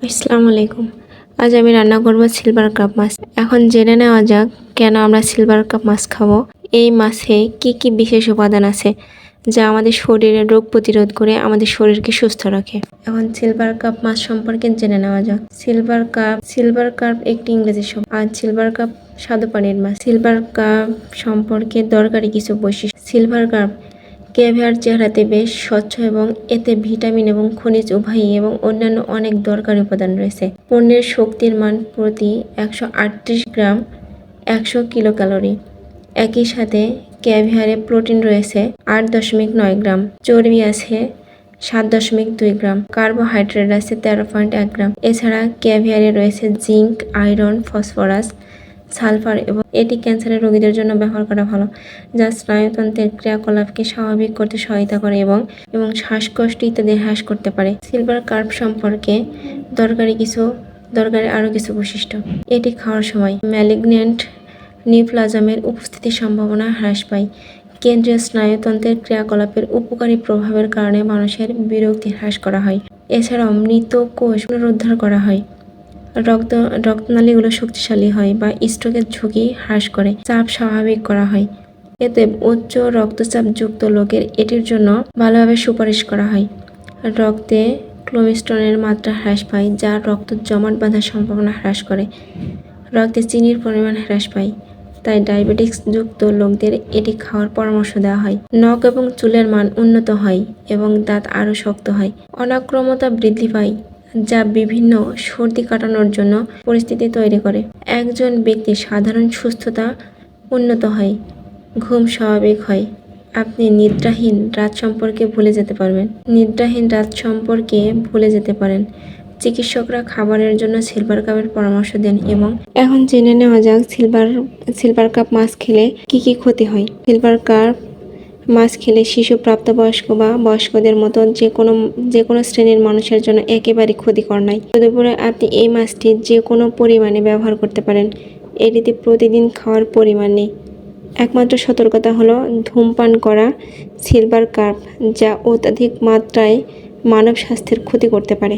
আসসালামু আলাইকুম। আজ আমি রান্না করব সিলভার কাপ মাছ। এখন জেনে নেওয়া যাক কেন আমরা সিলভার কাপ মাছ খাবো। এই মাছে কি কি বিশেষ উপাদান আছে যা আমাদের শরীরে রোগ প্রতিরোধ করে আমাদের শরীরকে সুস্থ রাখে। এখন সিলভার কাপ মাছ সম্পর্কে জেনে নেওয়া যাক। সিলভার কাপ একটি ইংরেজি শব্দ। আর সিলভার কাপ স্বাদু পানির মাছ। সিলভার কাপ সম্পর্কে দরকারি কিছু বৈশিষ্ট্য। সিলভার কাপ ক্যাভিয়ার চেহারাতে বেশ স্বচ্ছ এবং এতে ভিটামিন এবং খনিজ উভয়ই এবং অন্যান্য অনেক দরকারি উপাদান রয়েছে। পণ্যের শক্তির মান প্রতি 138 গ্রাম 100 কিলোক্যালোরি। একই সাথে ক্যাভিয়ারে প্রোটিন রয়েছে 8.9 গ্রাম, চর্বি আছে 7.2 গ্রাম, কার্বোহাইড্রেট আছে 13.1 গ্রাম। এছাড়া ক্যাভিয়ারে রয়েছে জিঙ্ক, আয়রন, ফসফরাস, সালফার এবং এটি ক্যান্সারের রোগীদের জন্য ব্যবহার করা ভালো, যা স্নায়ুতন্ত্রের ক্রিয়াকলাপকে স্বাভাবিক করতে সহায়তা করে এবং শ্বাসকষ্ট ইত্যাদি হ্রাস করতে পারে। সিলভার কার্প সম্পর্কে দরকারি আরও কিছু বৈশিষ্ট্য। এটি খাওয়ার সময় ম্যালিগন্যান্ট নিউপ্লাজমের উপস্থিতির সম্ভাবনা হ্রাস পায়। কেন্দ্রীয় স্নায়ুতন্ত্রের ক্রিয়াকলাপের উপকারী প্রভাবের কারণে মানুষের বিরক্তি হ্রাস করা হয়। এছাড়াও মৃত কোষ পুনরুদ্ধার করা হয়। রক্তনালীগুলো শক্তিশালী হয় বা স্ট্রোকের ঝুঁকি হ্রাস করে। চাপ স্বাভাবিক করা হয়। এতে উচ্চ রক্তচাপযুক্ত লোকের এটির জন্য ভালোভাবে সুপারিশ করা হয়। রক্তে কোলেস্টেরলের মাত্রা হ্রাস পায়, যা রক্ত জমাট বাঁধার সম্ভাবনা হ্রাস করে। রক্তে চিনির পরিমাণ হ্রাস পায়, তাই ডায়াবেটিসযুক্ত লোকদের এটি খাওয়ার পরামর্শ দেওয়া হয়। নখ এবং চুলের মান উন্নত হয় এবং দাঁত আরও শক্ত হয়। অনাক্রম্যতা বৃদ্ধি পায়, যা বিভিন্ন সর্দি কাটানোর জন্য পরিস্থিতি তৈরি করে। একজন ব্যক্তির সাধারণ সুস্থতা উন্নত হয়, ঘুম স্বাভাবিক হয়। আপনি নিদ্রাহীন রাত সম্পর্কে ভুলে যেতে পারেন। চিকিৎসকরা খাবারের জন্য সিলভার কাপের পরামর্শ দেন। এবং এখন জেনে নেওয়া যাক সিলভার কাপ মাছ খেলে কি কি ক্ষতি হয়। সিলভার কাপ মাছ খেলে শিশু, প্রাপ্তবয়স্ক বা বয়স্কদের মতো যে কোনো শ্রেণীর মানুষের জন্য একেবারে ক্ষতিকর নয়। তদুপরি আপনি এই মাছটি যে কোনো পরিমাণে ব্যবহার করতে পারেন। এটিতে প্রতিদিন খাওয়ার পরিমাণ নেই। একমাত্র সতর্কতা হলো ধূমপান করা সিলভার কাপ, যা অত্যাধিক মাত্রায় মানব স্বাস্থ্যের ক্ষতি করতে পারে।